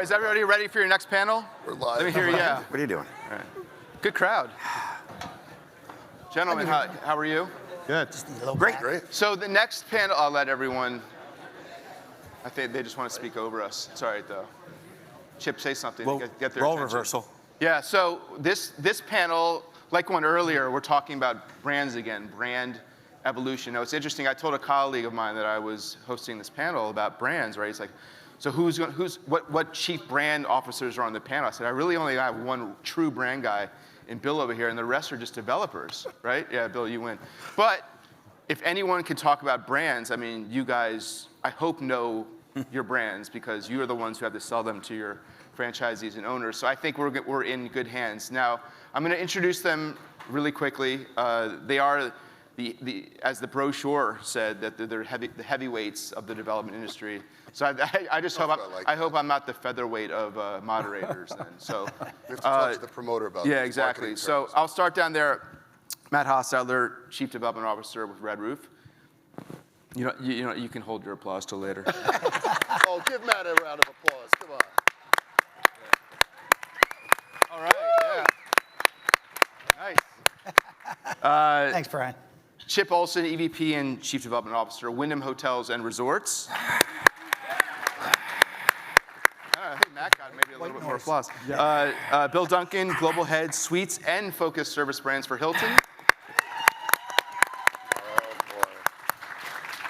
Is everybody ready for your next panel? We're live. Let me hear you. Yeah. What are you doing? All right. Good crowd. Gentlemen, how are you? Good. Great. So the next panel, I'll let everyone, I think they just want to speak over us. It's all right, though. Chip, say something to get their role attention. reversal. Yeah, so this panel, like one earlier, we're talking about brands again, brand evolution. Now, it's interesting. I told a colleague of mine that I was hosting this panel about brands, right? He's like, so what chief brand officers are on the panel? I said, I really only have one true brand guy in Bill over here, and the rest are just developers, right? Yeah, Bill, you win. But if anyone can talk about brands, I mean, you guys, I hope know your brands because you are the ones who have to sell them to your franchisees and owners. So I think we're in good hands. Now, I'm going to introduce them really quickly. They are as the brochure said, that they're the heavyweights of the development industry. So I just hope I hope I'm not the featherweight of moderators then. So We have to talk to the promoter about yeah, these exactly. marketing So terms. I'll start down there. Matt Hostetler, Chief Development Officer with Red Roof. You can hold your applause till later. Oh, give Matt a round of applause. Come on. All right. Yeah. Nice. Thanks, Brian. Chip Olson, EVP and Chief Development Officer, Wyndham Hotels and Resorts. I think Matt got maybe a little bit more applause. Yeah. Bill Duncan, Global Head, Suites and Focused Service Brands for Hilton. Oh,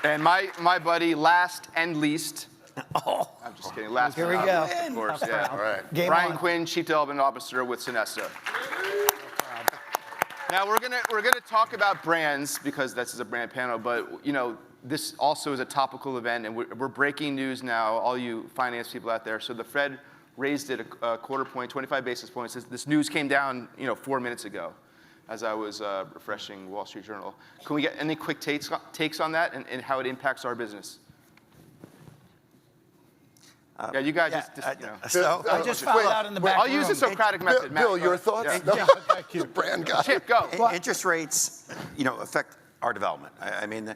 boy. And my buddy, last and least. I'm just kidding. Last Here but we not go. least, of course. Yeah. All right. Game Brian on. Quinn, Chief Development Officer with Sonesta. Now we're gonna talk about brands because this is a brand panel, but this also is a topical event, and we're breaking news now, all you finance people out there. So the Fed raised it a quarter point, 25 basis points. This news came down 4 minutes ago, as I was refreshing Wall Street Journal. Can we get any quick takes on that and how it impacts our business? Yeah, you guys So I just found out in the back I'll room. use the Socratic method. Matt, Bill, go your ahead. thoughts? Yeah. No. Thank you. Brand guy. Chip, go. Interest rates, affect our development. I mean,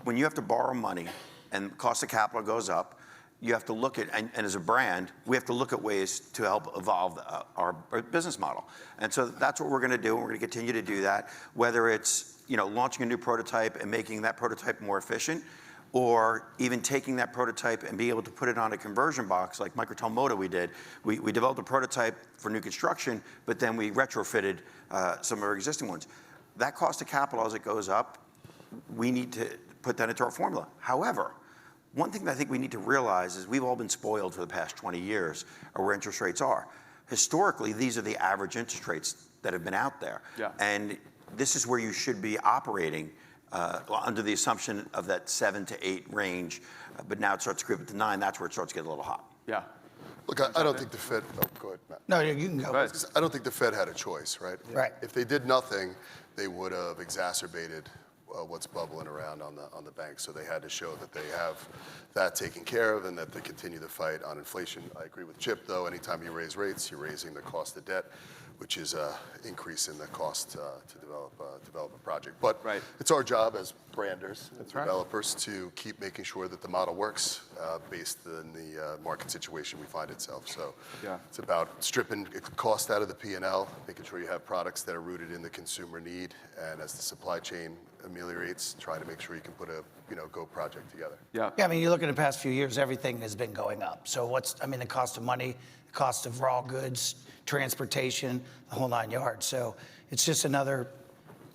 when you have to borrow money and cost of capital goes up, you have to look at, and as a brand, we have to look at ways to help evolve our business model. And so that's what we're going to do, and we're going to continue to do that, whether it's launching a new prototype and making that prototype more efficient, or even taking that prototype and being able to put it on a conversion box like Microtel Moda we did. We developed a prototype for new construction, but then we retrofitted some of our existing ones. That cost of capital, as it goes up, we need to put that into our formula. However, one thing that I think we need to realize is we've all been spoiled for the past 20 years of where interest rates are. Historically, these are the average interest rates that have been out there. Yeah. And this is where you should be operating under the assumption of that 7 to 8 range, but now it starts to creep up to 9. That's where it starts to get a little hot. Yeah. Look, I don't think the Fed. Oh, go ahead, Matt. No, you can go. Go ahead. I don't think the Fed had a choice, right? Right. If they did nothing, they would have exacerbated what's bubbling around on the banks. So they had to show that they have that taken care of and that they continue the fight on inflation. I agree with Chip, though. Anytime you raise rates, you're raising the cost of debt, which is an increase in the cost to develop a project. But Right. it's our job as branders and developers to keep making sure that the model works based on the market situation we find itself. So Yeah. it's about stripping cost out of the P&L, making sure you have products that are rooted in the consumer need, and as the supply chain ameliorates, trying to make sure you can put a go project together. Yeah. Yeah, I mean, you look at the past few years, everything has been going up. So the cost of money, the cost of raw goods, transportation, the whole 9 yards. So it's just another,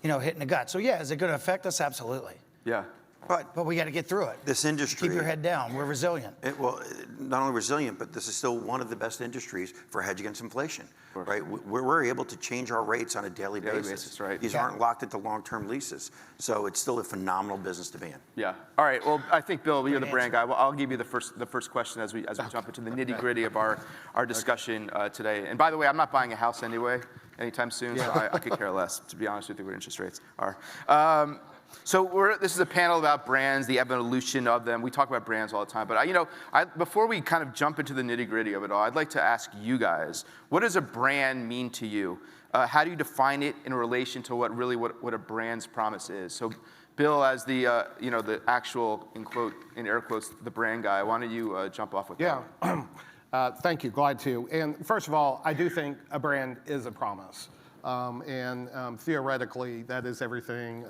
hit in the gut. So yeah, is it going to affect us? Absolutely. Yeah. But we got to get through it. This industry. Keep your head down. We're resilient. Not only resilient, but this is still one of the best industries for hedge against inflation, right? We're able to change our rates on a daily basis. Right. These aren't locked into long-term leases, so it's still a phenomenal business to be in. Yeah. All right. Well, I think Bill, you're the brand guy. Well, I'll give you the first question as we jump into the nitty gritty of our discussion today. And by the way, I'm not buying a house anyway anytime soon, so I could care less, to be honest with you, what interest rates are. So this is a panel about brands, the evolution of them. We talk about brands all the time, but before we kind of jump into the nitty-gritty of it all, I'd like to ask you guys, what does a brand mean to you? How do you define it in relation to what a brand's promise is? So, Bill, as the the actual in air quotes the brand guy, why don't you jump off with that? Yeah. Thank you, glad to. And first of all, I do think a brand is a promise. Theoretically, that is everything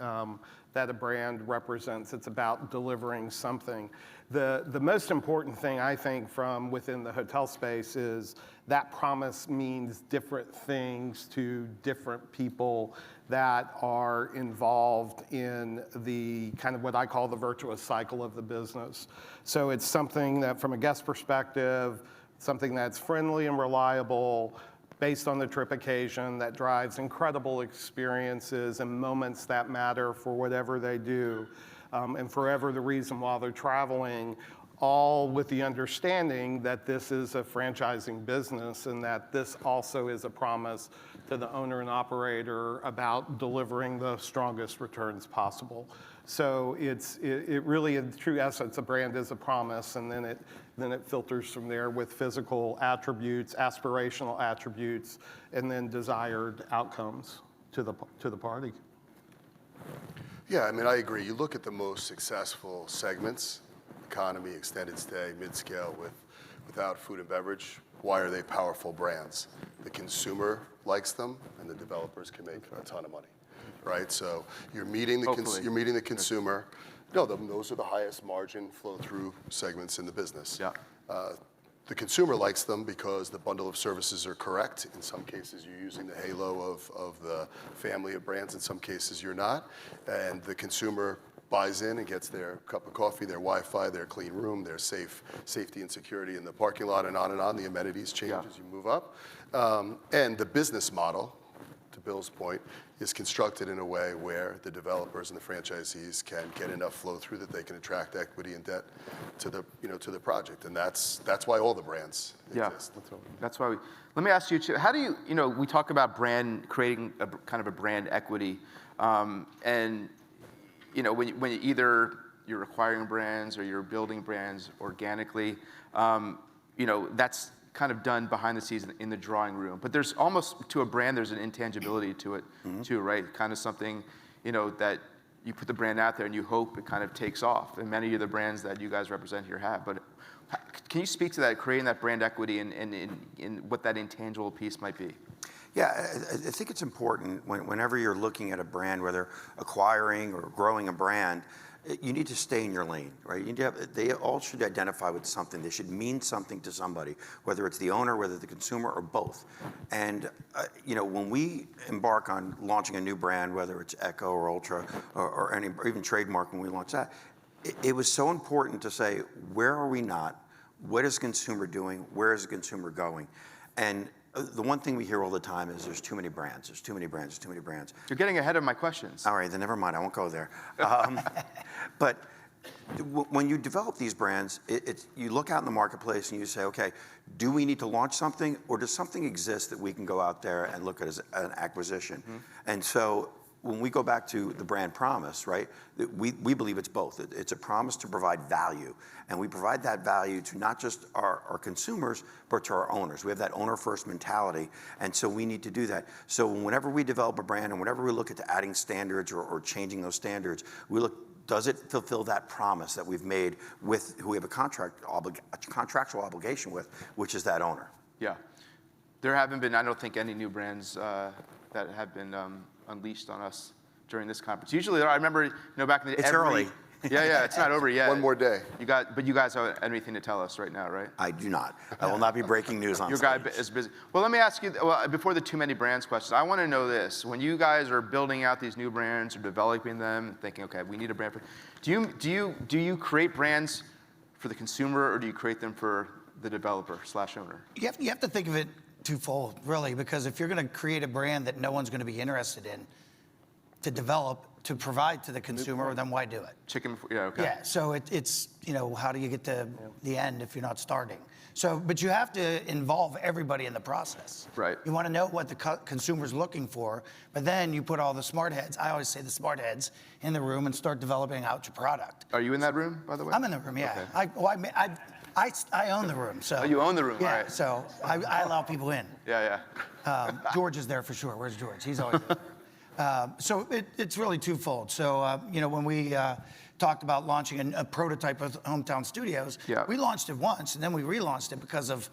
that a brand represents. It's about delivering something. The most important thing, I think, from within the hotel space is that promise means different things to different people that are involved in the kind of what I call the virtuous cycle of the business. So it's something that, from a guest perspective, something that's friendly and reliable, based on the trip occasion, that drives incredible experiences and moments that matter for whatever they do, and forever the reason while they're traveling, all with the understanding that this is a franchising business and that this also is a promise to the owner and operator about delivering the strongest returns possible. So it really, in true essence, a brand is a promise, and then it filters from there with physical attributes, aspirational attributes, and then desired outcomes to the party. Yeah, I mean, I agree. You look at the most successful segments, economy, extended stay, mid-scale, without food and beverage. Why are they powerful brands? The consumer likes them, and the developers can make a ton of money, right? So you're meeting the consumer. No, those are the highest margin flow-through segments in the business. Yeah. The consumer likes them because the bundle of services are correct. In some cases, you're using the halo of the family of brands. In some cases, you're not. And the consumer buys in and gets their cup of coffee, their Wi-Fi, their clean room, their safety and security in the parking lot, and on and on. The amenities change as you move up. And the business model, to Bill's point, is constructed in a way where the developers and the franchisees can get enough flow through that they can attract equity and debt to the project, and that's why all the brands exist. That's why let me ask you, Chip, how do we talk about creating a kind of a brand equity, and when either you're acquiring brands or you're building brands organically, that's kind of done behind the scenes in the drawing room. But there's almost, to a brand, there's an intangibility to it too, right? Kind of something, that you put the brand out there and you hope it kind of takes off. And many of the brands that you guys represent here have. But can you speak to that, creating that brand equity and what that intangible piece might be? Yeah, I think it's important whenever you're looking at a brand, whether acquiring or growing a brand, you need to stay in your lane, right? You need to they all should identify with something. They should mean something to somebody, whether it's the owner, whether the consumer, or both. And when we embark on launching a new brand, whether it's Echo or Ultra or even Trademark, when we launched that, it was so important to say, where are we not? What is the consumer doing? Where is the consumer going? And the one thing we hear all the time is there's too many brands, there's too many brands, there's too many brands. You're getting ahead of my questions. All right, then never mind, I won't go there. But when you develop these brands, you look out in the marketplace and you say, okay, do we need to launch something, or does something exist that we can go out there and look at as an acquisition? And so when we go back to the brand promise, right, we believe it's both. It's a promise to provide value. And we provide that value to not just our consumers, but to our owners. We have that owner-first mentality, and so we need to do that. So whenever we develop a brand and whenever we look at adding standards or changing those standards, we look, does it fulfill that promise that we've made with who we have a contractual obligation with, which is that owner? Yeah. There haven't been, I don't think, any new brands that have been unleashed on us during this conference. Usually, I remember, back in the It's early. Yeah, it's not over yet. One more day. But you guys have anything to tell us right now, right? I do not. I will not be breaking news on Your stage. guy is busy. Well, let me ask you, before the too many brands questions, I want to know this. When you guys are building out these new brands or developing them, thinking, okay, we need a brand, do you create brands for the consumer, or do you create them for the developer/owner? You have to think of it twofold, really, because if you're going to create a brand that no one's going to be interested in to develop, to provide to the consumer, then why do it? Okay. Yeah, so it's, how do you get to the end if you're not starting? So, but you have to involve everybody in the process. Right. You want to know what the consumer's looking for, but then you put all the smart heads, I always say the smart heads, in the room and start developing out your product. Are you in that room, by the way? I'm in the room, yeah. Okay. I own the room, so. Oh, you own the room, yeah, all right. So I allow people in. Yeah. George is there for sure. Where's George? He's always there. So it's really twofold. So, when we talked about launching a prototype of Hometown Studios, we launched it once, and then we relaunched it because of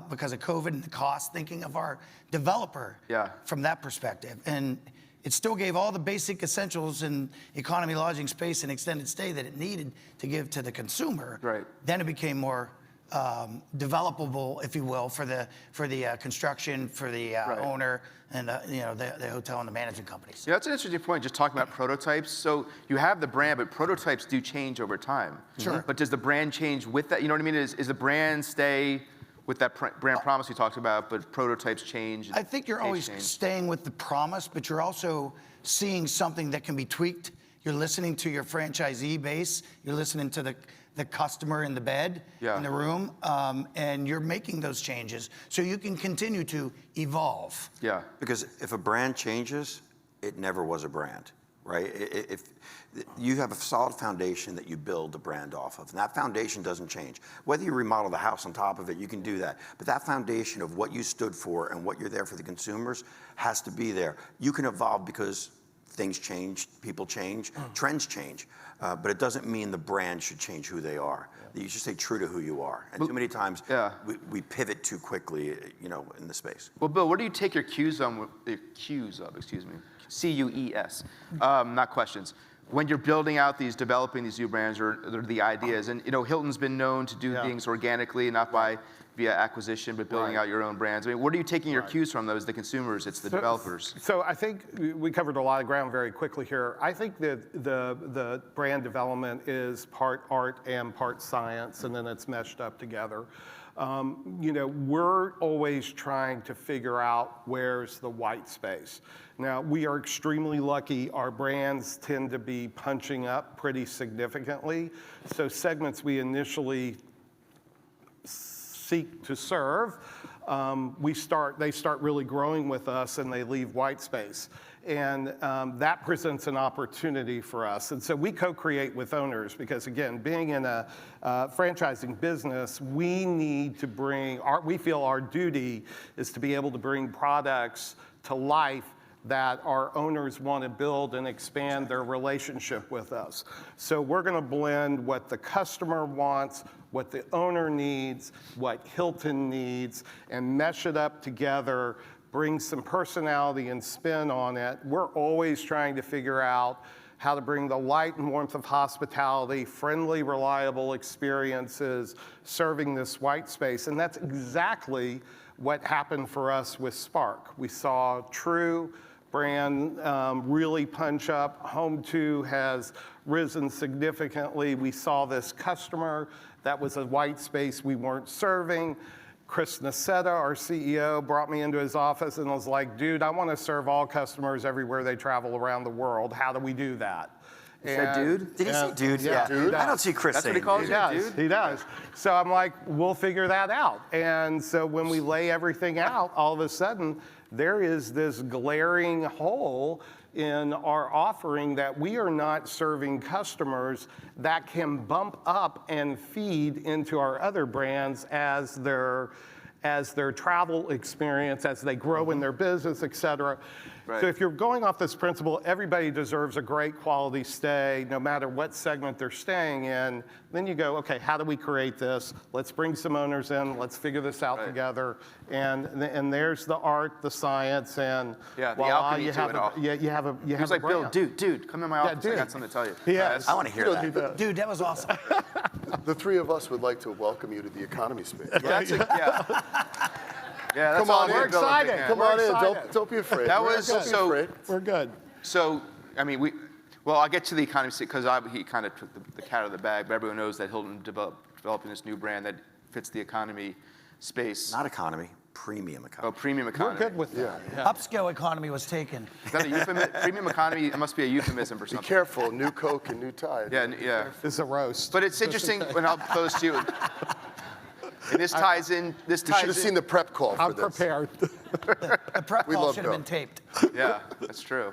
because of COVID and the cost, thinking of our developer from that perspective. And it still gave all the basic essentials in economy, lodging, space, and extended stay that it needed to give to the consumer. Right. Then it became more developable, if you will, for the construction, for the owner, and the hotel and the management companies. Yeah, that's an interesting point, just talking about prototypes. So you have the brand, but prototypes do change over time. Sure. But does the brand change with that? You know what I mean? Is the brand stay with that brand promise you talked about, but prototypes change? I think you're always staying with the promise, but you're also seeing something that can be tweaked. You're listening to your franchisee base. You're listening to the customer in the bed, in the room, and you're making those changes so you can continue to evolve. Yeah. Because if a brand changes, it never was a brand, right? If you have a solid foundation that you build the brand off of, and that foundation doesn't change. Whether you remodel the house on top of it, you can do that. But that foundation of what you stood for and what you're there for the consumers has to be there. You can evolve because things change, people change, trends change. But it doesn't mean the brand should change who they are. You should stay true to who you are. And too many times we pivot too quickly, in the space. Well, Bill, where do you take your cues of? Excuse me, CUES, not questions. When you're building out developing these new brands or the ideas, and Hilton's been known to do things organically, not via acquisition, but building out your own brands. I mean, where are you taking your cues from, though? Is the consumers, it's the developers? So I think we covered a lot of ground very quickly here. I think that the brand development is part art and part science, and then it's meshed up together. We're always trying to figure out where's the white space. Now, we are extremely lucky. Our brands tend to be punching up pretty significantly. So segments we initially seek to serve, they start really growing with us and they leave white space. And that presents an opportunity for us. And so we co-create with owners because, again, being in a franchising business, we need to we feel our duty is to be able to bring products to life that our owners want to build and expand their relationship with us. So we're going to blend what the customer wants, what the owner needs, what Hilton needs, and mesh it up together, bring some personality and spin on it. We're always trying to figure out how to bring the light and warmth of hospitality, friendly, reliable experiences, serving this white space. And that's exactly what happened for us with Spark. We saw true brand really punch up. Home2 has risen significantly. We saw this customer that was a white space we weren't serving. Chris Nassetta, our CEO, brought me into his office and was like, dude, I want to serve all customers everywhere they travel around the world. How do we do that? He said dude? Did he say dude? Yeah, dude. I don't see Chris That's saying what he calls dude. you, dude? He does. So I'm like, we'll figure that out. And so when we lay everything out, all of a sudden, there is this glaring hole in our offering that we are not serving customers that can bump up and feed into our other brands as their travel experience, as they grow in their business, et cetera. Right. So if you're going off this principle, everybody deserves a great quality stay, no matter what segment they're staying in, then you go, okay, how do we create this? Let's bring some owners in, let's figure this out together. And there's the art, the science, and the voila, alchemy you to have it all. you have a He was like, brand. Bill, dude, come in my office. I got something to tell you. Yes. I want to hear that. Dude, that was awesome. The three of us would like to welcome you to the economy space. That's Come on all in. we're excited. building. Come We're on in. excited. Don't be afraid. That We're was not so- afraid. We're good. So, I mean, I'll get to the economy because he kind of took the cat out of the bag, but everyone knows that Hilton developing this new brand that fits the economy space. Not economy, premium economy. Oh, premium economy. We're good with that. Yeah. Upscale economy was taken. Is that a euphemism? Premium economy, it must be a euphemism for Be something. careful. New Coke and new Tide. Yeah. This is a roast. But it's interesting when I'll close to you. And this ties in. You should have seen the prep call for I'm this. prepared. The prep We call love should have Bill. been taped. Yeah, that's true.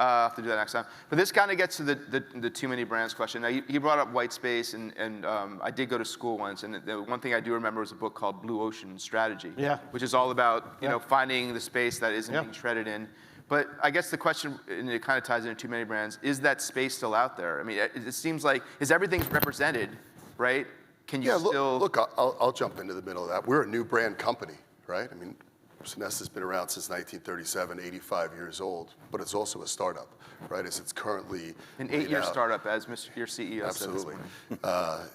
I'll have to do that next time. But this kind of gets to the too many brands question. Now, he brought up white space, and I did go to school once, and the one thing I do remember was a book called Blue Ocean Strategy, which is all about finding the space that isn't being shredded in. But I guess the question, and it kind of ties into too many brands, is that space still out there? I mean, it seems like, is everything represented, right? can you Yeah, still? look, I'll jump into the middle of that. We're a new brand company, right? I mean, Sonesta's been around since 1937, 85 years old, but it's also a startup, right? As it's currently An laid 8-year out. startup, as your CEO Absolutely. said this morning.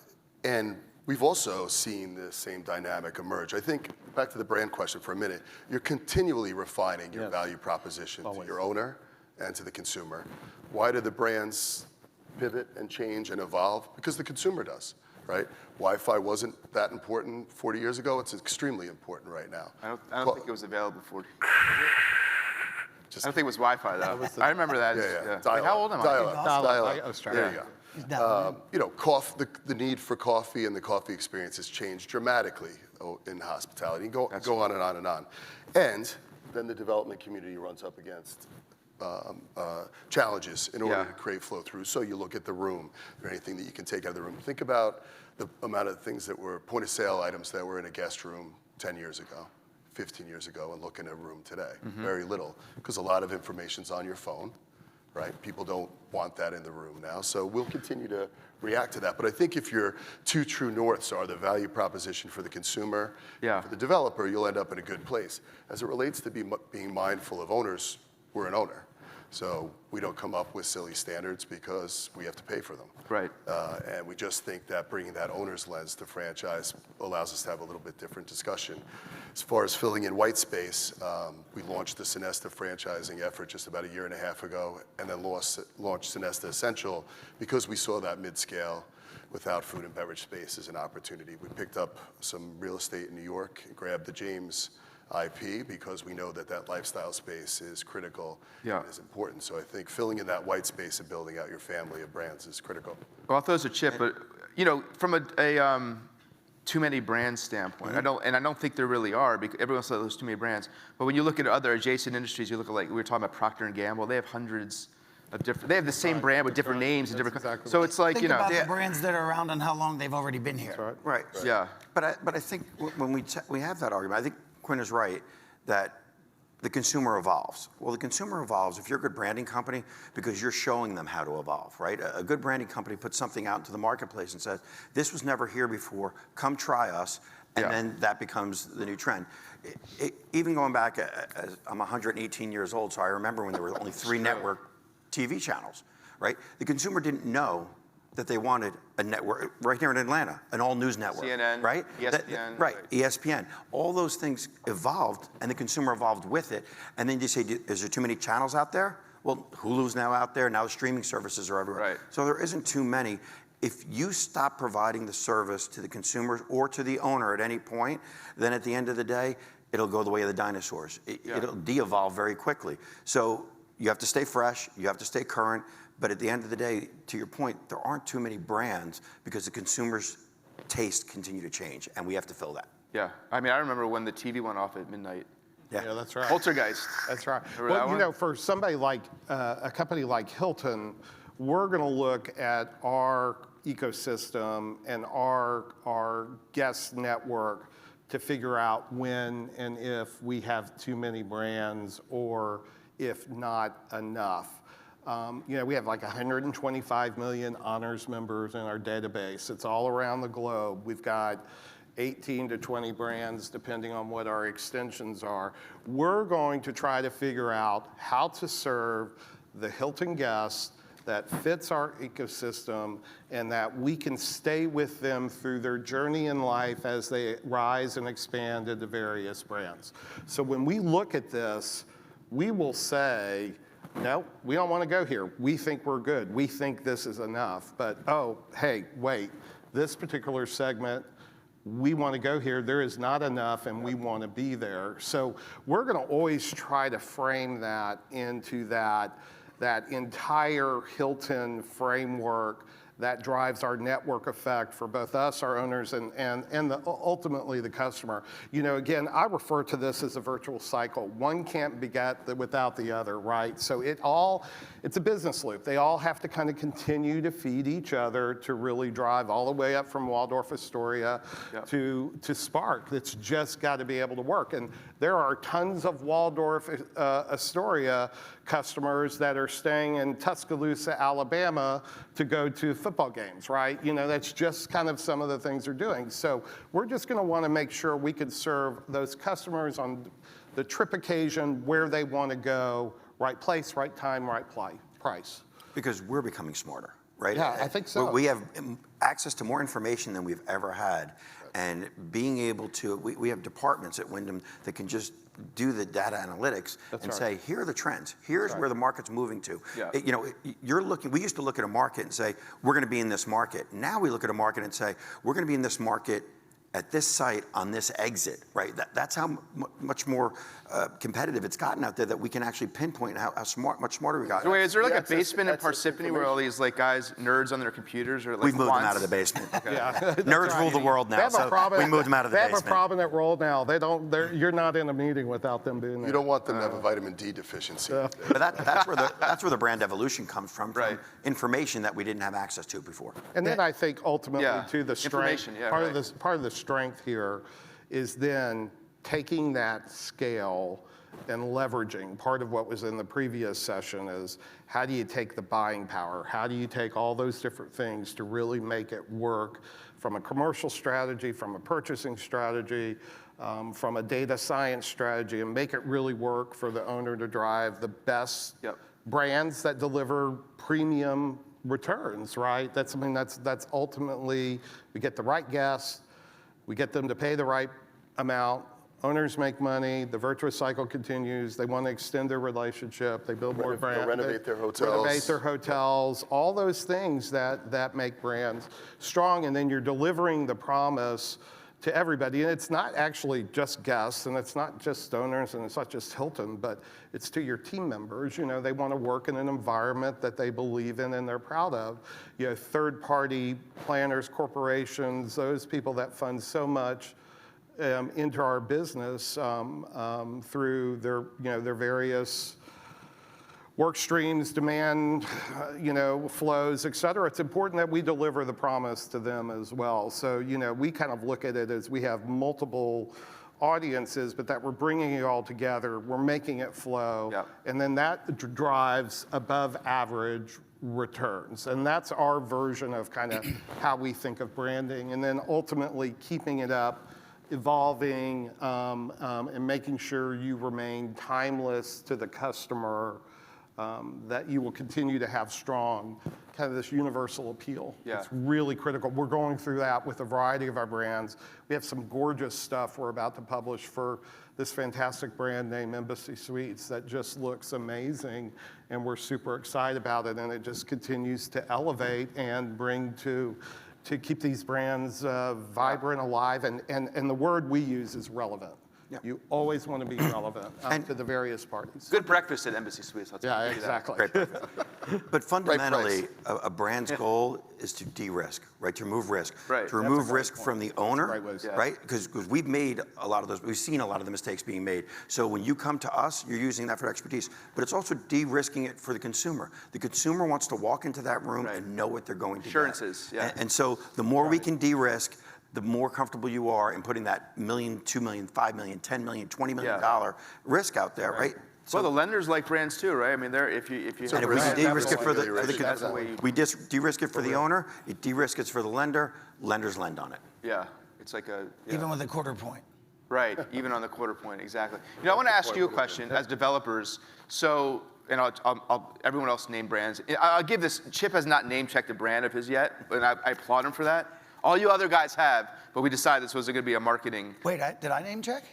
And we've also seen the same dynamic emerge. I think, back to the brand question for a minute, you're continually refining your value proposition to your owner and to the consumer. Why do the brands pivot and change and evolve? Because the consumer does, right? Wi-Fi wasn't that important 40 years ago. It's extremely important right now. I don't think it was available 40. I don't think it was Wi-Fi though. I remember that. Yeah. Wait, how old am I? Dial-up. I was trying. There you go. You know, the need for coffee and the coffee experience has changed dramatically in hospitality. Go on and on and on. And then the development community runs up against challenges in order to create flow through. So you look at the room, or anything that you can take out of the room. Think about the amount of things that were point of sale items that were in a guest room 10 years ago, 15 years ago, and look in a room today. Very little, because a lot of information's on your phone, right? People don't want that in the room now. So we'll continue to react to that. But I think if your two true norths are the value proposition for the consumer, for the developer, you'll end up in a good place. As it relates to being mindful of owners, we're an owner. So we don't come up with silly standards because we have to pay for them. Right. And we just think that bringing that owner's lens to franchise allows us to have a little bit different discussion. As far as filling in white space, we launched the Sonesta franchising effort just about a year and a half ago, and then launched Sonesta Essential because we saw that mid-scale without food and beverage space as an opportunity. We picked up some real estate in New York, grabbed the James IP because we know that that lifestyle space is critical and is important. So I think filling in that white space and building out your family of brands is critical. Well, I'll throw this a chip, but you know, from a too many brands standpoint, I don't think there really are, because everyone says there's too many brands. But when you look at other adjacent industries, you look at, like we were talking about Procter and Gamble, they have hundreds of different. They have the same brand with different names and different. Exactly so it's like Think about the brands that are around and how long they've already been here. Right. Yeah. But I think when we have that argument, I think Quinn is right that the consumer evolves. Well, the consumer evolves if you're a good branding company because you're showing them how to evolve, right? A good branding company puts something out into the marketplace and says, this was never here before, come try us, and then that becomes the new trend. Even going back, I'm 118 years old, so I remember when there were only 3 network TV channels, right? The consumer didn't know that they wanted a network right here in Atlanta, an all-news network, CNN, right? ESPN, Right, ESPN. All those things evolved, and the consumer evolved with it. And then you say, is there too many channels out there? Well, Hulu's now out there. Now the streaming services are everywhere. Right. So there isn't too many. If you stop providing the service to the consumers or to the owner at any point, then at the end of the day, it'll go the way of the dinosaurs. It'll de-evolve very quickly. So you have to stay fresh. You have to stay current. But at the end of the day, to your point, there aren't too many brands because the consumer's taste continue to change, and we have to fill that. Yeah. I mean, I remember when the TV went off at midnight. Yeah, that's right. Poltergeist. That's right. Remember that Well, you one? know, for somebody like a company like Hilton, we're going to look at our ecosystem and our guest network to figure out when and if we have too many brands or if not enough. You know, we have like 125 million honors members in our database. It's all around the globe. We've got 18 to 20 brands, depending on what our extensions are. We're going to try to figure out how to serve the Hilton guest that fits our ecosystem and that we can stay with them through their journey in life as they rise and expand into various brands. So when we look at this, we will say, no, we don't want to go here. We think we're good. We think this is enough. But, oh, hey, wait, this particular segment, we want to go here. There is not enough, and we want to be there. So we're going to always try to frame that into that entire Hilton framework that drives our network effect for both us, our owners, and ultimately the customer. You know, again, I refer to this as a virtual cycle. One can't beget without the other, right? So it's a business loop. They all have to kind of continue to feed each other to really drive all the way up from Waldorf Astoria to Spark. It's just got to be able to work. And there are tons of Waldorf Astoria customers that are staying in Tuscaloosa, Alabama to go to football football games, right? You know, that's just kind of some of the things they're doing. So we're just going to want to make sure we can serve those customers on the trip occasion, where they want to go, right place, right time, right price. Because we're becoming smarter, right? Yeah, I think so. We have access to more information than we've ever had. And being able to, we have departments at Wyndham that can just do the data analytics and say, here are the trends. Here's where the market's moving to. Yeah. You know, we used to look at a market and say, we're going to be in this market. Now we look at a market and say, we're going to be in this market at this site on this exit, right? That's how much more competitive it's gotten out there, that we can actually pinpoint how much smarter we got. So wait, is there like a access- basement in access to Parsippany where all these like guys, nerds on their computers are like We've moved them out quants? of the basement. Yeah, Nerds rule the world They now, have a so problem. we moved them out of the They basement. have a problem at Roll now. You're not in a meeting without them being there. You don't want them to have a vitamin D deficiency. But that's where the brand evolution comes from Right. information that we didn't have access to before. And then I think ultimately Yeah, too, the strength, information, yeah, part right. of the strength here is then taking that scale and leveraging. Part of what was in the previous session is, how do you take the buying power? How do you take all those different things to really make it work from a commercial strategy, from a purchasing strategy, from a data science strategy, and make it really work for the owner to drive the best brands that deliver premium returns, right? That's something that's ultimately, we get the right guests, we get them to pay the right amount, owners make money, the virtuous cycle continues, they want to extend their relationship, they build more brands. renovate their hotels. Renovate their hotels, all those things that make brands strong, and then you're delivering the promise to everybody. And it's not actually just guests, and it's not just owners, and it's not just Hilton, but it's to your team members. You know, they want to work in an environment that they believe in and they're proud of. You know, third-party planners, corporations, those people that fund so much into our business through their various work streams, demand, flows, et cetera. It's important that we deliver the promise to them as well. So, we kind of look at it as we have multiple audiences, but that we're bringing it all together, we're making it flow, and then that drives above average returns. And that's our version of kind of how we think of branding, and then ultimately keeping it up, evolving, and making sure you remain timeless to the customer, that you will continue to have strong, kind of this universal appeal. Yeah. It's really critical. We're going through that with a variety of our brands. We have some gorgeous stuff we're about to publish for this fantastic brand named Embassy Suites that just looks amazing, and we're super excited about it, and it just continues to elevate and bring to keep these brands vibrant, alive, and the word we use is relevant. Yeah. You always want to be relevant to the various parties. Good breakfast at Embassy Suites. Yeah, exactly. But fundamentally, a brand's goal is to de-risk, right? To remove risk. Right. To remove risk from the owner, Right way to say it. right? Because we've made a lot of those, we've seen a lot of the mistakes being made. So when you come to us, you're using that for expertise. But it's also de-risking it for the consumer. The consumer wants to walk into that room and know what they're going to get. Assurances, yeah. And so the more we can de-risk, the more comfortable you are in putting that $1 million, $2 million, $5 million, $10 million, $20 million risk out there, right? Well, the lenders like brands too, right? I mean, if you And if we can de-risk it for the That's the way you- we de-risk it for the owner, it de-risk it for the lender, lenders lend on it. Yeah, it's like a Even with a quarter point. right, even on the quarter point, exactly. I want to ask you a question as developers. So, and everyone else name brands. I'll give this. Chip has not name checked a brand of his yet, and I applaud him for that. All you other guys have, but we decided this was going to be a marketing. Wait, did I name check?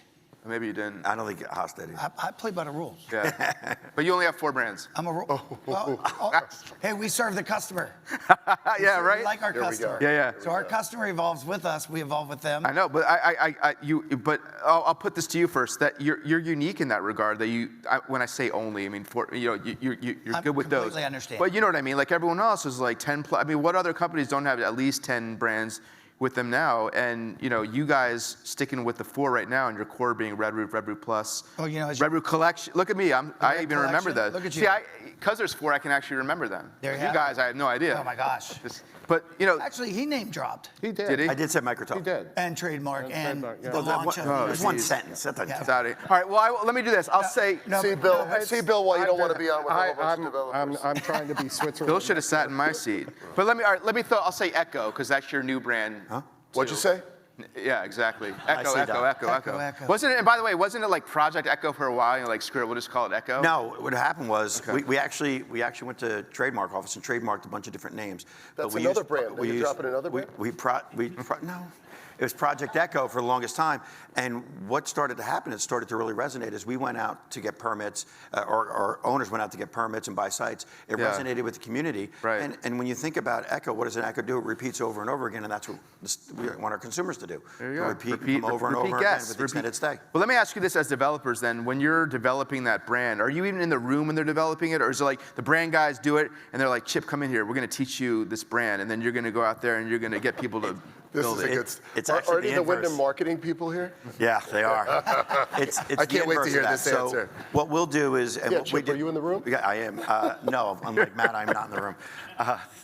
Or maybe you didn't. I don't think Haas did. I play by the rules. Yeah, but you only have 4 brands. I'm a rule. Hey, we serve the customer. Yeah, right. We like our customer. Yeah. So our customer evolves with us. We evolve with them. I know, but but I'll put this to you first. That you're unique in that regard. That when I say only, I mean you're good with those. Completely understand. But you know what I mean. Like everyone else is like 10 plus. I mean, what other companies don't have at least 10 brands with them now, and you guys sticking with the 4 right now, and your core being Red Roof Plus, Oh, Red Roof Collection. Look at me, I Red even remember Collection? that. Look at See, you. because there's 4, I can actually remember them. There you You have guys, it. I have no idea. Oh my gosh. But Actually, he name dropped He did. Did he? I did say Microsoft. He did. and trademark and trademark, yeah. the launch of It was one geez. sentence. That doesn't Yeah. count. It's out of here. All right, well, let me do this. I'll say, no, See, but- Bill, no, it's- see, Bill, why you don't want to be on with a whole bunch I'm, of developers. I'm trying to be Switzerland. Bill should have sat in my seat. But I'll say Echo, because that's your new brand. Huh? What'd you say? Yeah, exactly. Echo, see Echo, that. Echo. Echo. Wasn't it? And by the way, wasn't it like Project Echo for a while? Like, screw it, we'll just call it Echo. No, what happened was we actually went to trademark office and trademarked a bunch of different names. That's we another used- brand. Are we you used- dropping another brand? No. It was Project Echo for the longest time. And what started to happen, it started to really resonate as we went out to get permits, or owners went out to get permits and buy sites. It Yeah. resonated with the community. Right. And when you think about Echo, what does an Echo do? It repeats over and over again, and that's what we want our consumers to do. There you go. Repeat them over and over again guests, with extended stay. Well, let me ask you this as developers then. When you're developing that brand, are you even in the room when they're developing it? Or is it like the brand guys do it and they're like, Chip, come in here. We're going to teach you this brand. And then you're going to go out there and you're going to get people to This build is a it. good. It's Are actually any the of the Wyndham inverse. marketing people here? Yeah, they are. It's I the can't wait to inverse hear of that. this So answer. what we'll do is, and Yeah, what we Chip, are did- you in the room? Yeah, I am. No, unlike Matt, I'm not in the room.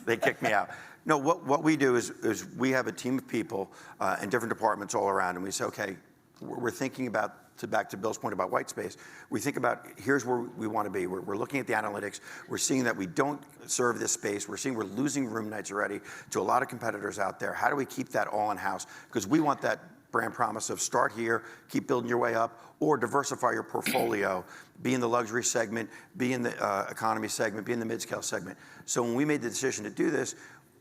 They kicked me out. No, what we do is we have a team of people in different departments all around, and we say, okay, we're thinking about, back to Bill's point about white space, we think about here's where we want to be. We're looking at the analytics. We're seeing that we don't serve this space. We're seeing we're losing room nights already to a lot of competitors out there. How do we keep that all in-house? Because we want that brand promise of start here, keep building your way up, or diversify your portfolio, be in the luxury segment, be in the economy segment, be in the mid-scale segment. So when we made the decision to do this,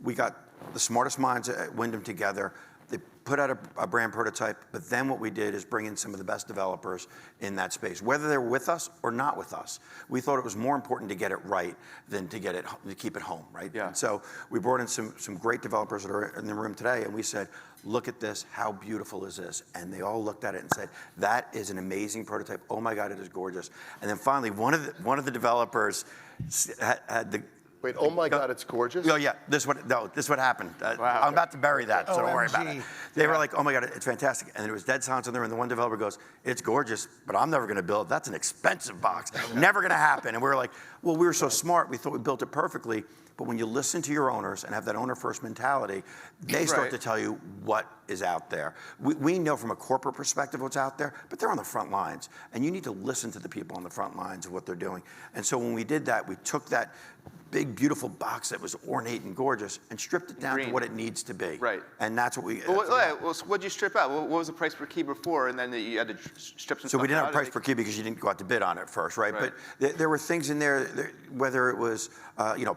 we got the smartest minds at Wyndham together. They put out a brand prototype, but then what we did is bring in some of the best developers in that space, whether they were with us or not with us. We thought it was more important to get it right than to keep it home, right? Yeah. And so we brought in some great developers that are in the room today, and we said, look at this, how beautiful is this? And they all looked at it and said, that is an amazing prototype. Oh my God, it is gorgeous. And then finally, one of the developers had the. Wait, oh my God, it's gorgeous. Oh yeah, this is what happened. Wow. I'm about to bury that, so don't worry about it. OMG. They were like, oh my God, it's fantastic. And it was dead silence in there, and the one developer goes, it's gorgeous, but I'm never gonna build. That's an expensive box. Never gonna happen. And we were like, well, we were so smart, we thought we built it perfectly. But when you listen to your owners and have that owner first mentality, they start Right. to tell you what is out there. We know from a corporate perspective what's out there, but they're on the front lines. And you need to listen to the people on the front lines of what they're doing. And so when we did that, we took that big, beautiful box that was ornate and gorgeous and stripped it down to Green. what it needs to be. Right. And that's what we. Well, so what'd you strip out? What was the price per key before, and then you had to strip some So stuff we didn't have out a price and per key because you didn't go out to bid on it first, right? Right. But there were things in there, whether it was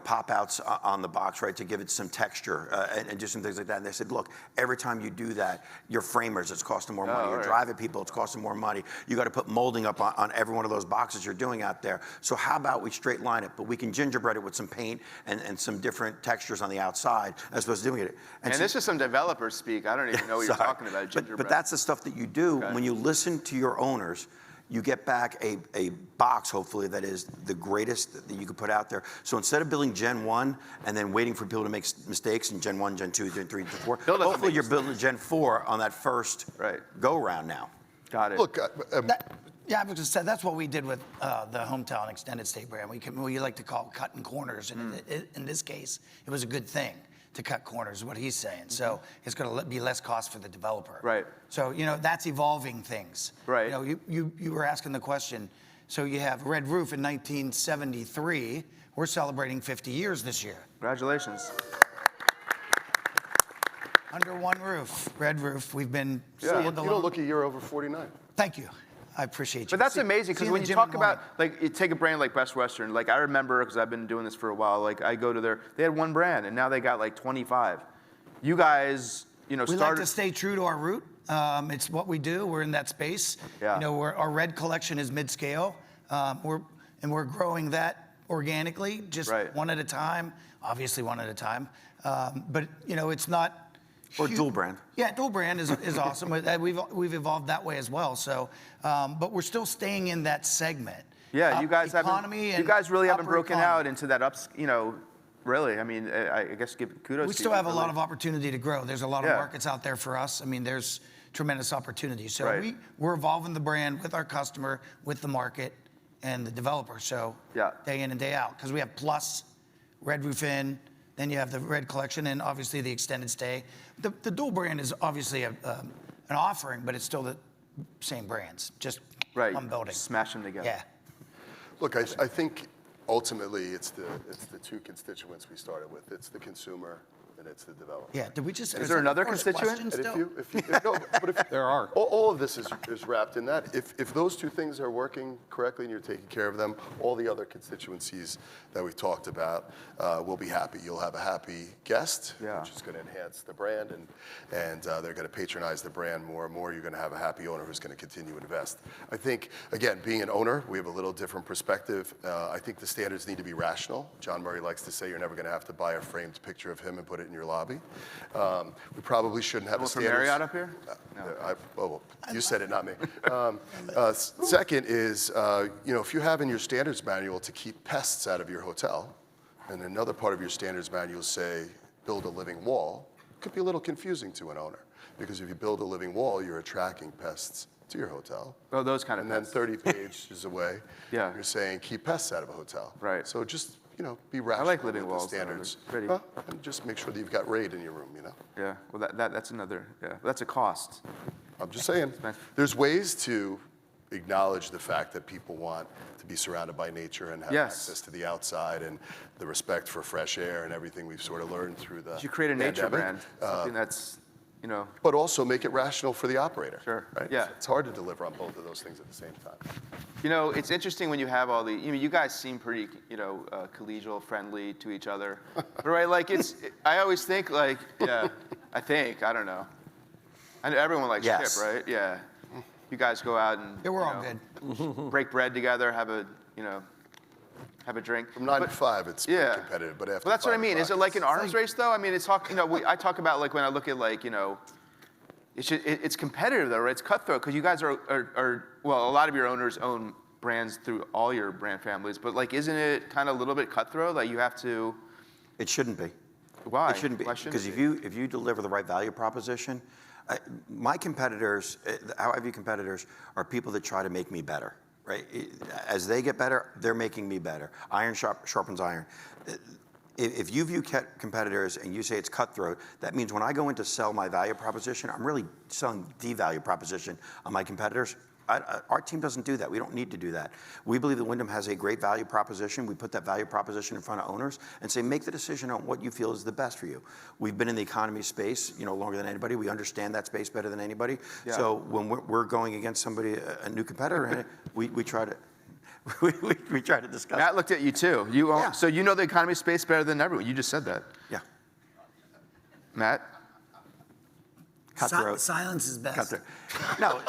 pop-outs on the box, right, to give it some texture and do some things like that. And they said, look, every time you do that, your framers, it's costing more money. Your right. drive-it people, it's costing more money. You got to put molding up on every one of those boxes you're doing out there. So how about we straight line it, but we can gingerbread it with some paint and some different textures on the outside as opposed to doing it. And so- this is some developer speak. I don't even know what you're Sorry. talking about. Gingerbread. But that's the stuff that you do when you listen to your owners. You get back a box, hopefully, that is the greatest that you could put out there. So instead of building Gen 1 and then waiting for people to make mistakes in Gen 1, Gen 2, Gen 3, Gen 4, Bill doesn't hopefully make you're building Gen 4 on that first Right. go-round now. Got it. Look, Yeah, I was just saying that's what we did with the hometown extended stay brand. We like to call it cutting corners, and in this case, it was a good thing to cut corners. Is what he's saying. So it's going to be less cost for the developer. Right. So that's evolving things. Right. You were asking the question. So you have Red Roof in 1973. We're celebrating 50 years this year. Congratulations. Under one roof, Red Roof. We've been you don't standalone. look a year over 49. Thank you. I appreciate you. But that's See- amazing see because in when the you gym in talk the about, morning. like, you take a brand like Best Western, like I remember because I've been doing this for a while, like I go to they had one brand and now they got like 25. You guys, We like started. to stay true to our root. It's what we do. We're in that space. Yeah. Our red collection is mid-scale. We're growing that organically, just Right. one at a time. Obviously, one at a time. But it's not. Or huge. dual brand. Yeah, dual brand is awesome. We've evolved that way as well. So, but we're still staying in that segment. Yeah, you guys economy haven't. and You guys really haven't upper broken economy. out into that really. I mean, I guess give kudos. We to still you, have a lot really. of opportunity to grow. There's a lot of Yeah. markets out there for us. I mean, there's tremendous opportunity. So Right. we're evolving the brand with our customer, with the market, and the developer. So Yeah. day in and day out, because we have Plus, Red Roof Inn, then you have the Red Collection, and obviously the extended stay. The dual brand is obviously an offering, but it's still the same brands, just Right. one building. Smash them together. Yeah. Look, I think ultimately it's the two constituents we started with. It's the consumer and it's the developer. Yeah. Did we just? Is there another that the first constituent? question And still? if There are. all of this is wrapped in that. If those two things are working correctly and you're taking care of them, all the other constituencies that we talked about will be happy. You'll have a happy guest, Yeah. which is going to enhance the brand, and they're going to patronize the brand more and more. You're going to have a happy owner who's going to continue to invest. I think, again, being an owner, we have a little different perspective. I think the standards need to be rational. John Murray likes to say you're never going to have to buy a framed picture of him and put it in your lobby. We probably shouldn't have a From standards. Marriott up here? Well, you said it, not me. Second is, if you have in your standards manual to keep pests out of your hotel, and another part of your standards manual say build a living wall, it could be a little confusing to an owner, because if you build a living wall, you're attracting pests to your hotel. Oh, those kind of And then pests. 30 pages away, Yeah. you're saying keep pests out of a hotel. Right. So just, be rational like living with walls, the though. They're standards. pretty. And just make sure that you've got raid in your room, Yeah. Well, that's another. Yeah. That's a cost. I'm just saying, Nice. there's ways to acknowledge the fact that people want to be surrounded by nature and have Yes. access to the outside and the respect for fresh air and everything we've sort of learned through the You create a nature pandemic. brand. Something that's, But also make it rational for the operator. Sure. Right? Yeah. It's hard to deliver on both of those things at the same time. It's interesting when you have all the, you guys seem pretty, collegial, friendly to each other, right? Like I always think like, yeah, I don't know. I know everyone likes Yes. Chip, right? Yeah. You guys go out and Yeah, we're all good. break bread together, have a drink. From 9 to 5, it's pretty Yeah. competitive, but after Well, that's what I 5 mean. Is it o'clock, like an it's- arms race though? I mean, I talk about like when I look at like, it's competitive though, right? It's cutthroat because you guys are well, a lot of your owners own brands through all your brand families, but like, isn't it kind of a little bit cutthroat? Like you have to. It shouldn't be. Why? It shouldn't be. Why shouldn't Because it be? if you deliver the right value proposition, my competitors, how I view competitors, are people that try to make me better, right? As they get better, they're making me better. Iron sharpens iron. If you view competitors and you say it's cutthroat, that means when I go in to sell my value proposition, I'm really selling the value proposition on my competitors. Our team doesn't do that. We don't need to do that. We believe that Wyndham has a great value proposition. We put that value proposition in front of owners and say, make the decision on what you feel is the best for you. We've been in the economy space, longer than anybody. We understand that space better than anybody. Yeah. So when we're going against somebody, a new competitor, we try to we try to discuss. Matt looked at you too. Yeah. So you know the economy space better than everyone. You just said that. Yeah. Matt? Cutthroat. Silence is best. Cutthroat. No,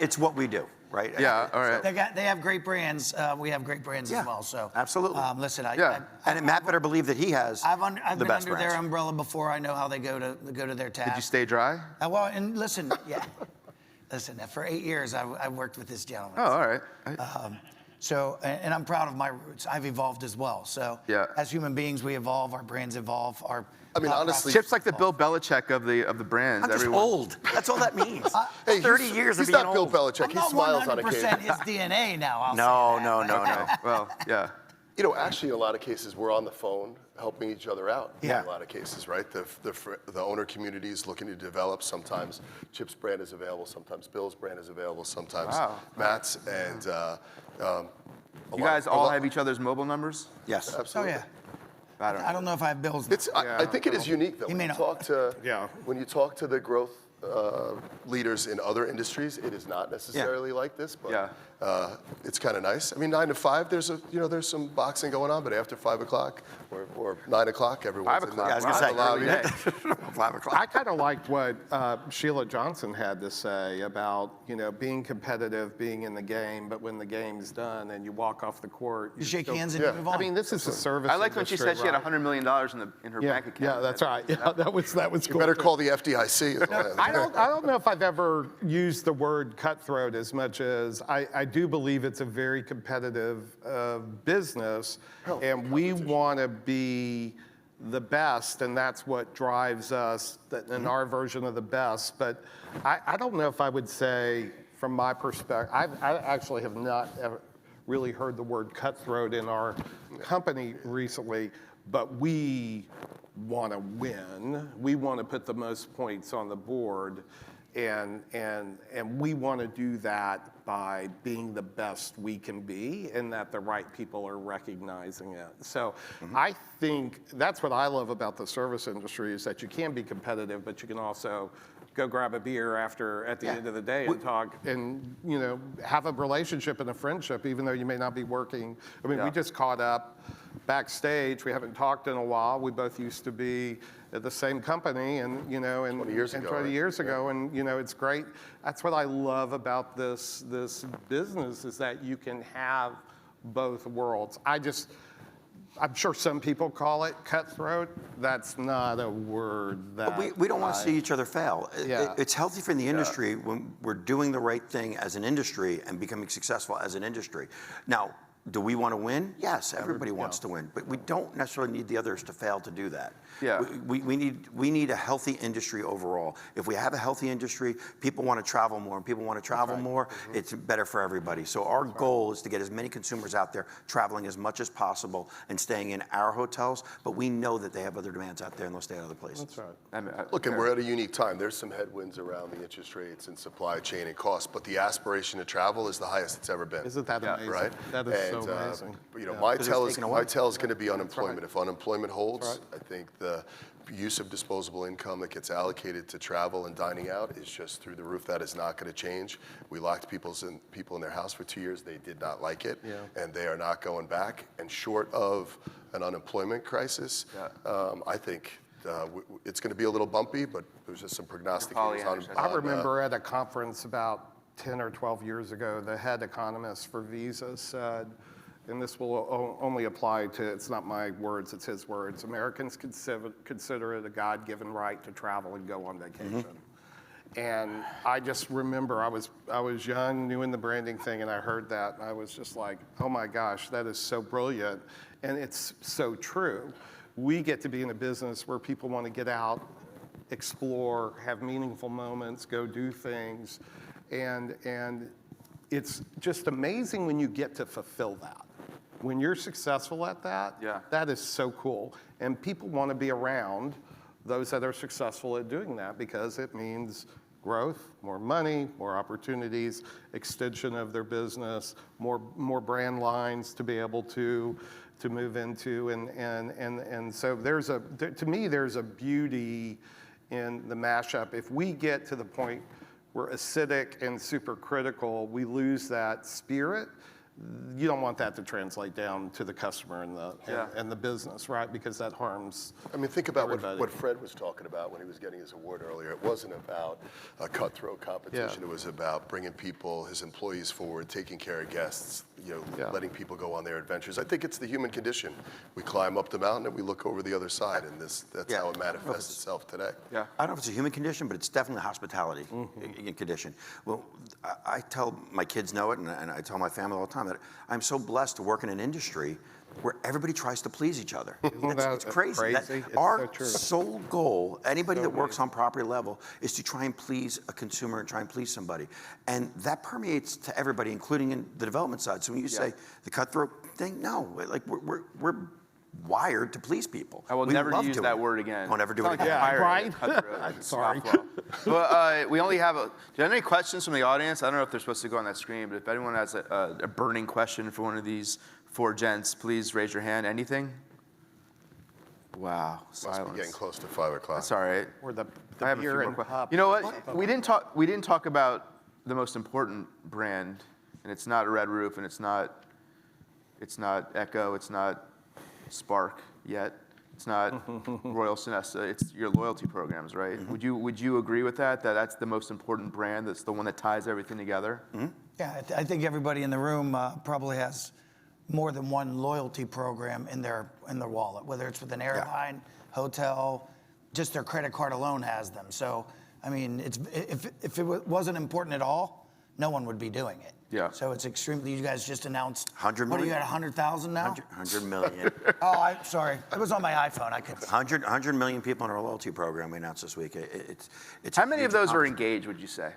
it's what we do, right? Yeah, all right. They have great brands. We have great brands Yeah, as well. So absolutely. Listen, Yeah. And Matt better believe that he has I've the been best under their brands. umbrella before. I know how they go to their task. Did you stay dry? Well, and listen, yeah. Listen, for 8 years, I've worked with this gentleman. Oh, all right. So, and I'm proud of my roots. I've evolved as well. So, Yeah. as human beings, we evolve. Our brands evolve. I mean, honestly- Chip's like the Bill Belichick of the brands. I'm just Everyone. old. That's all that means. Hey, 30 he's- years of he's being not Bill old. Belichick. I'm He not smiles on 100% occasion. his DNA now. I'll No, say that. no. Well, yeah. Actually, in a lot of cases, we're on the phone helping each other out. Yeah. In a lot of cases, right? The owner community is looking to develop. Sometimes Chip's brand is available. Sometimes Bill's brand is available. Sometimes Wow. Matt's. And You guys all have each other's mobile numbers? Yes. Oh Absolutely. yeah. I I don't know if I have Bill's. I think it is unique though. He When may you not. talk to Yeah. when you talk to the growth leaders in other industries, it is not necessarily like this, but Yeah. it's kind of nice. I mean, 9 to 5, there's some boxing going on, but after 5 o'clock or 9 o'clock, everyone's 5 in the, o'clock. Yeah, I was gonna in the lobby. Early day. 5 o'clock. I kind of liked what Sheila Johnson had to say about, being competitive, being in the game, but when the game's done and you walk off the court, You shake still- hands and Yeah. you move on. I mean, this is a service. I liked when she said she had industry, $100 million in her right? bank account. Yeah, that's right. Yeah, that was You cool. better too. call the FDIC. is all I don't know if I've ever used the word cutthroat as much as I do believe it's a very competitive business, and we want to be the best, and that's what drives us in our version of the best. But I don't know if I would say, from my perspective, I actually have not ever really heard the word cutthroat in our company recently, but we want to win. We want to put the most points on the board, and we want to do that by being the best we can be, and that the right people are recognizing it. So I think that's what I love about the service industry, is that you can be competitive, but you can also go grab a beer at the end of the day and talk, and have a relationship and a friendship, even though you may not be working. I mean, we just caught up backstage. We haven't talked in a while. We both used to be at the same company, and 20 years ago, 20 right? years ago, and it's great. That's what I love about this business, is that you can have both worlds. I'm sure some people call it cutthroat. That's not a word that We don't want to see each other fail. Yeah. It's healthy for the industry when we're doing the right thing as an industry and becoming successful as an industry. Now, do we want to win? Yes, everybody wants to win, but we don't necessarily need the others to fail to do that. Yeah. We need a healthy industry overall. If we have a healthy industry, people want to travel more, and people want to travel more, it's better for everybody. So our goal is to get as many consumers out there traveling as much as possible and staying in our hotels, but we know that they have other demands out there and they'll stay at other places. That's right. I mean, Look, and we're at a unique time. There's some headwinds around the interest rates and supply chain and costs, but the aspiration to travel is the highest it's ever been. Isn't that amazing? Right? That is so And, amazing. My Because tell it's is taken away. going to be unemployment. right. If unemployment holds, That's I think the use of disposable income that gets allocated to travel and dining out is just through the roof. That is not going to change. We locked people in their house for 2 years. They did not like it, and they are not going back. And short of an unemployment crisis, I think it's going to be a little bumpy, but there's just some prognosticators on. I remember at a conference about 10 or 12 years ago, the head economist for Visa said, and this will only apply to, it's not my words, it's his words, Americans consider it a God-given right to travel and go on vacation. And I just remember I was young, new in the branding thing, and I heard that, and I was just like, oh my gosh, that is so brilliant. And it's so true. We get to be in a business where people want to get out, explore, have meaningful moments, go do things. And it's just amazing when you get to fulfill that. When you're successful at that, that is so cool. And people want to be around those that are successful at doing that, because it means growth, more money, more opportunities, extension of their business, more brand lines to be able to move into. And so to me, there's a beauty in the mashup. If we get to the point we're acidic and super critical, we lose that spirit. You don't want that to translate down to the customer and the business, right? Because that harms. I mean, think about everybody. what Fred was talking about when he was getting his award earlier. It wasn't about a cutthroat competition. It was about bringing people, his employees forward, taking care of guests, letting people go on their adventures. I think it's the human condition. We climb up the mountain and we look over the other side, and that's how it manifests itself today. I don't know if it's a human condition, but it's definitely a hospitality condition. Well, I tell my kids know it, and I tell my family all the time that I'm so blessed to work in an industry where everybody tries to please each other. It's crazy. It's Our so true. sole goal, anybody that works on property level, is to try and please a consumer and try and please somebody. And that permeates to everybody, including in the development side. So when you say the cutthroat thing, no, like we're wired to please people. I will We never love use doing that it. word again. I'll never do it It's again. not like a right? pirate, cutthroat. Sorry. Well, we only have do you have any questions from the audience? I don't know if they're supposed to go on that screen, but if anyone has a burning question for one of these four gents, please raise your hand. Anything? Wow, Must be silence. getting close to 5 o'clock. That's all right. Or the I have a few beer more and questions. pop. You know what? We didn't talk about the most important brand, and it's not Red Roof, and it's not Echo, it's not Spark yet. It's not Royal Sonesta. It's your loyalty programs, right? Would you agree with that? That's the most important brand. That's the one that ties everything together. Yeah, I think everybody in the room probably has more than one loyalty program in their wallet, whether it's with an airline, hotel, just their credit card alone has them. So, I mean, if it wasn't important at all, no one would be doing it. Yeah. So it's extremely. You guys just announced 100 What are you million? at 100,000 now? 100 million. Oh, sorry. It was on my iPhone. I could. 100 million people in our loyalty program we announced this week. It's How a many of huge those were accomplishment. engaged, would you say?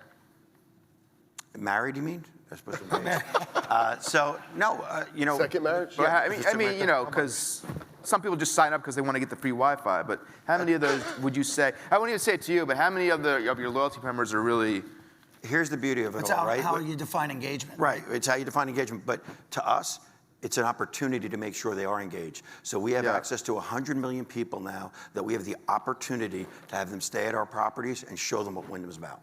Married, you mean? They're supposed to be engaged. So, no, you know. Second marriage? Well, Yeah, I mean, you know, because some people just sign up because they want to get the free Wi-Fi. But how many of those would you say? I wouldn't even say it to you, but how many of your loyalty members are really? Here's the beauty of it It's all, right? how you define engagement. Right, it's how you define engagement. But to us, it's an opportunity to make sure they are engaged. So we have Yeah. access to 100 million people now that we have the opportunity to have them stay at our properties and show them what Wyndham's about.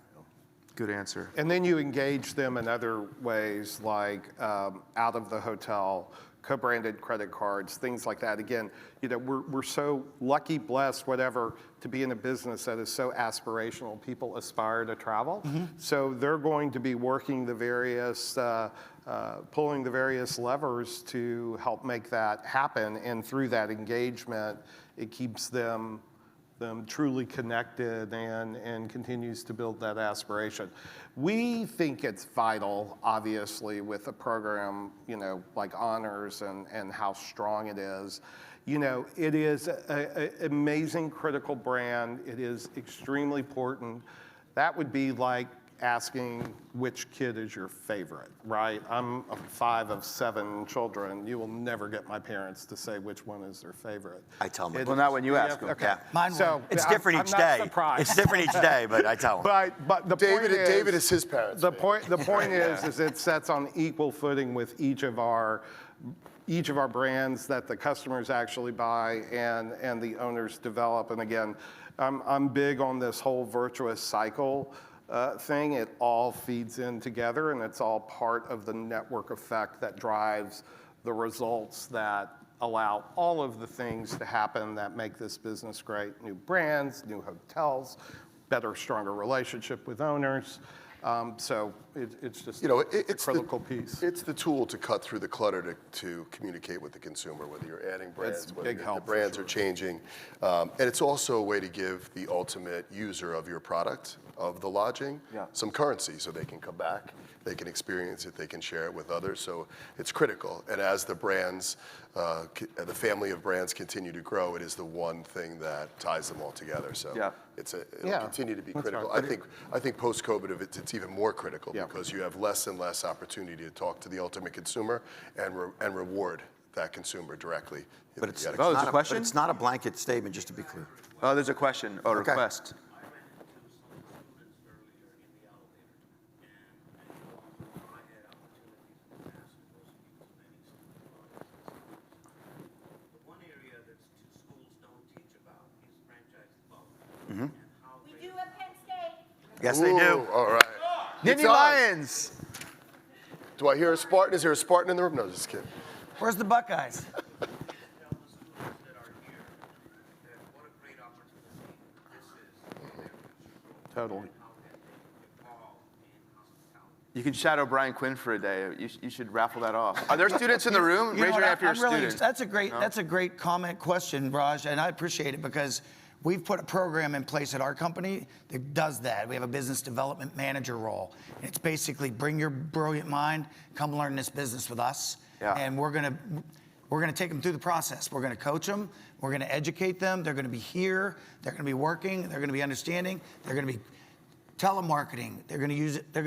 Good answer. And then you engage them in other ways, like out of the hotel, co-branded credit cards, things like that. Again, you know, we're so lucky, blessed, whatever, to be in a business that is so aspirational. People aspire to travel, so they're going to be working the various, pulling the various levers to help make that happen. And through that engagement, it keeps them truly connected and continues to build that aspiration. We think it's vital, obviously, with a program, you know, like Honors and how strong it is. You know, it is an amazing critical brand. It is extremely important. That would be like asking which kid is your favorite, right? I'm 5 of 7 children. You will never get my parents to say which one is their favorite. I tell them. Well, not when you ask them. Okay. Yeah. Mine So won't. It's I'm- different I'm each not day. surprised. It's different each day, but I tell them. But the point is, David is his parents. The point is it sets on equal footing with each of our brands that the customers actually buy and the owners develop. And again, I'm big on this whole virtuous cycle thing. It all feeds in together, and it's all part of the network effect that drives the results that allow all of the things to happen that make this business great. New brands, new hotels, better, stronger relationship with owners. So it's just You know, it's a critical piece. It's the tool to cut through the clutter to communicate with the consumer, whether you're adding brands, It's a whether big the help, for brands sure. are changing. And it's also a way to give the ultimate user of your product, of the lodging, some currency so they can come back, they can experience it, they can share it with others. So it's critical. And as the brands, the family of brands continue to grow, it is the one thing that ties them all together. So Yeah. it'll Yeah, continue to be that's critical. right. I think post-COVID, it's even more critical Yeah. because you have less and less opportunity to talk to the ultimate consumer and reward that consumer directly. But it's, You gotta- Oh, there's a not question? But it's not a blanket statement, just to be clear. Oh, there's a question. Oh, Okay. request. I ran into some students earlier in the elevator, and I told them I had opportunities in the past to go speak to many student bodies. But one area that schools don't teach about is franchise development and how We do at Penn State. Yes, they do. Ooh, all right. Nittany It's on. Lions. Do I hear a Spartan? Is there a Spartan in the room? No, just kidding. Where's the Buckeyes? tell the students that are here that what a great opportunity this is for their future growth. Totally. And how can they evolve in hospitality. You can shadow Brian Quinn for a day. You should raffle that off. Are there students in the room? You Raise know your what, hand if you're a I'm really- student. That's a great comment question, Raj, and I appreciate it because we've put a program in place at our company that does that. We have a business development manager role. And it's basically bring your brilliant mind, come learn this business with us, Yeah. and we're gonna take them through the process. We're gonna coach them. We're gonna educate them. They're gonna be here. They're gonna be working. They're gonna be understanding. They're gonna be telemarketing. They're going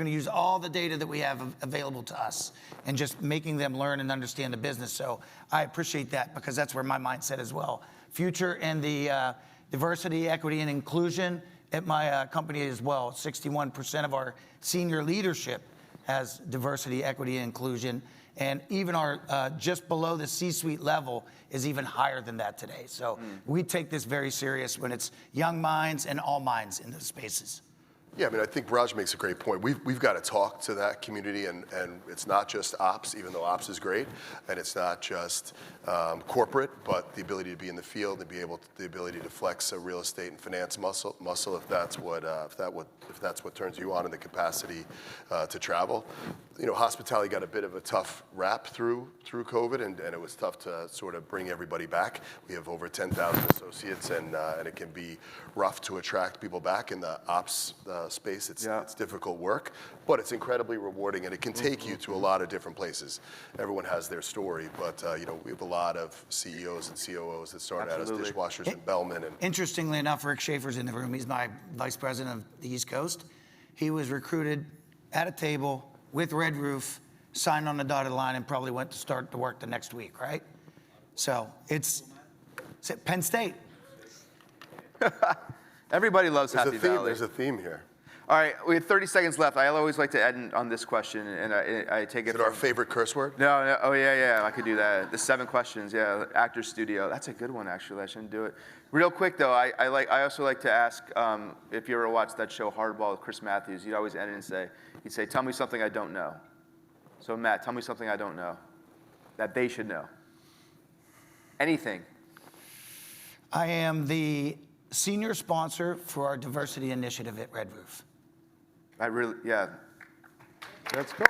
to use all the data that we have available to us and just making them learn and understand the business. So I appreciate that because that's where my mindset as well. Future and the diversity, equity, and inclusion at my company as well. 61% of our senior leadership has diversity, equity, and inclusion. And even our just below the C-suite level is even higher than that today. So we take this very serious when it's young minds and all minds in those spaces. Yeah, I mean, I think Raj makes a great point. We've got to talk to that community, and it's not just ops, even though ops is great, and it's not just corporate, but the ability to be in the field and the ability to flex a real estate and finance muscle if that's what turns you on, in the capacity to travel. You know, hospitality got a bit of a tough rap through COVID, and it was tough to sort of bring everybody back. We have over 10,000 associates, and it can be rough to attract people back, and the ops space. It's Yeah. it's difficult work, but it's incredibly rewarding, and it can take you to a lot of different places. Everyone has their story, but we have a lot of CEOs and COOs that started out as Absolutely. dishwashers in Bellman, and Interestingly enough, Rick Schaefer's in the room. He's my vice president of the East Coast. He was recruited at a table with Red Roof, signed on the dotted line, and probably went to start to work the next week, right? So it's at Penn State. Everybody loves there's Happy a theme. Valley. There's a theme here. All right, we have 30 seconds left. I always like to end on this question, and I take it Is it our from- favorite curse word? No, oh yeah, I could do that. The 7 questions, yeah, Actors Studio. That's a good one, actually. I shouldn't do it. Real quick though, I also like to ask if you ever watched that show Hardball with Chris Matthews. He'd always end it and he'd say, "Tell me something I don't know." So Matt, tell me something I don't know that they should know. Anything. I am the senior sponsor for our diversity initiative at Red Roof. Yeah. That's cool.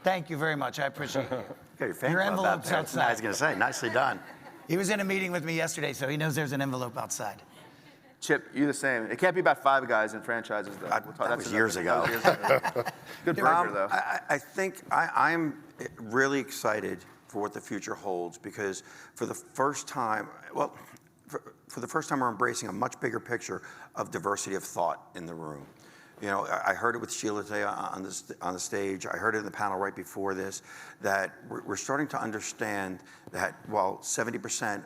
Thank you very much. I appreciate it. Got your fan Your club out envelope's there. outside. I was going to say, nicely done. He was in a meeting with me yesterday, so he knows there's an envelope outside. Chip, you the same. It can't be about 5 guys in franchises though. That was years ago. Good burger though. I think I'm really excited for what the future holds because for the first time, for the first time we're embracing a much bigger picture of diversity of thought in the room. You know, I heard it with Sheila today on the stage. I heard it in the panel right before this, that we're starting to understand that while 70%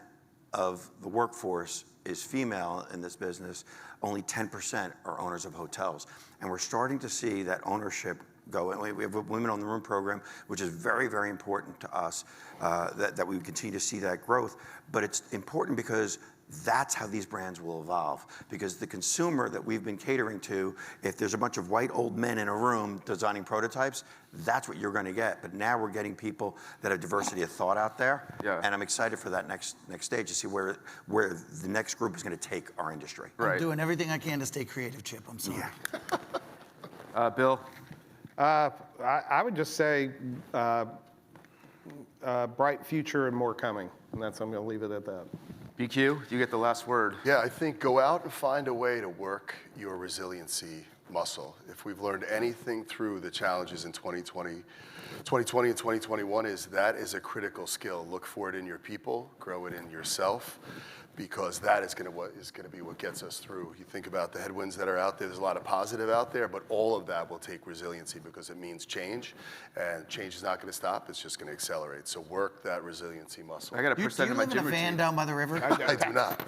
of the workforce is female in this business, only 10% are owners of hotels. And we're starting to see that ownership go. And we have a Women on the Room program, which is very, very important to us, that we continue to see that growth. But it's important because that's how these brands will evolve. Because the consumer that we've been catering to, if there's a bunch of white old men in a room designing prototypes, that's what you're going to get. But now we're getting people that have diversity of thought out there. Yeah. And I'm excited for that next stage to see where the next group is going to take our industry. Right. I'm doing everything I can to stay creative, Chip. I'm sorry. Bill? I would just say bright future and more coming. And I'm going to leave it at that. BQ, you get the last word. Yeah, I think go out and find a way to work your resiliency muscle. If we've learned anything through the challenges in 2020 and 2021 is that is a critical skill. Look for it in your people, grow it in yourself, because that is going to be what gets us through. You think about the headwinds that are out there, there's a lot of positive out there, but all of that will take resiliency because it means change, and change is not going to stop, it's just going to accelerate. So work that resiliency muscle. I got to You, push do that you in my live in gym a van routine. down by the river? I do not.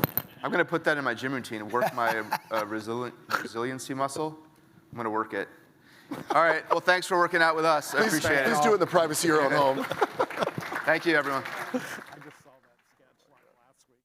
I'm going to put that in my gym routine and work my resiliency muscle. I'm going to work it. All right, well, thanks for working out with us. I appreciate it. Please do it in the privacy of your own home. Thank you, everyone. I just saw that sketch like last week.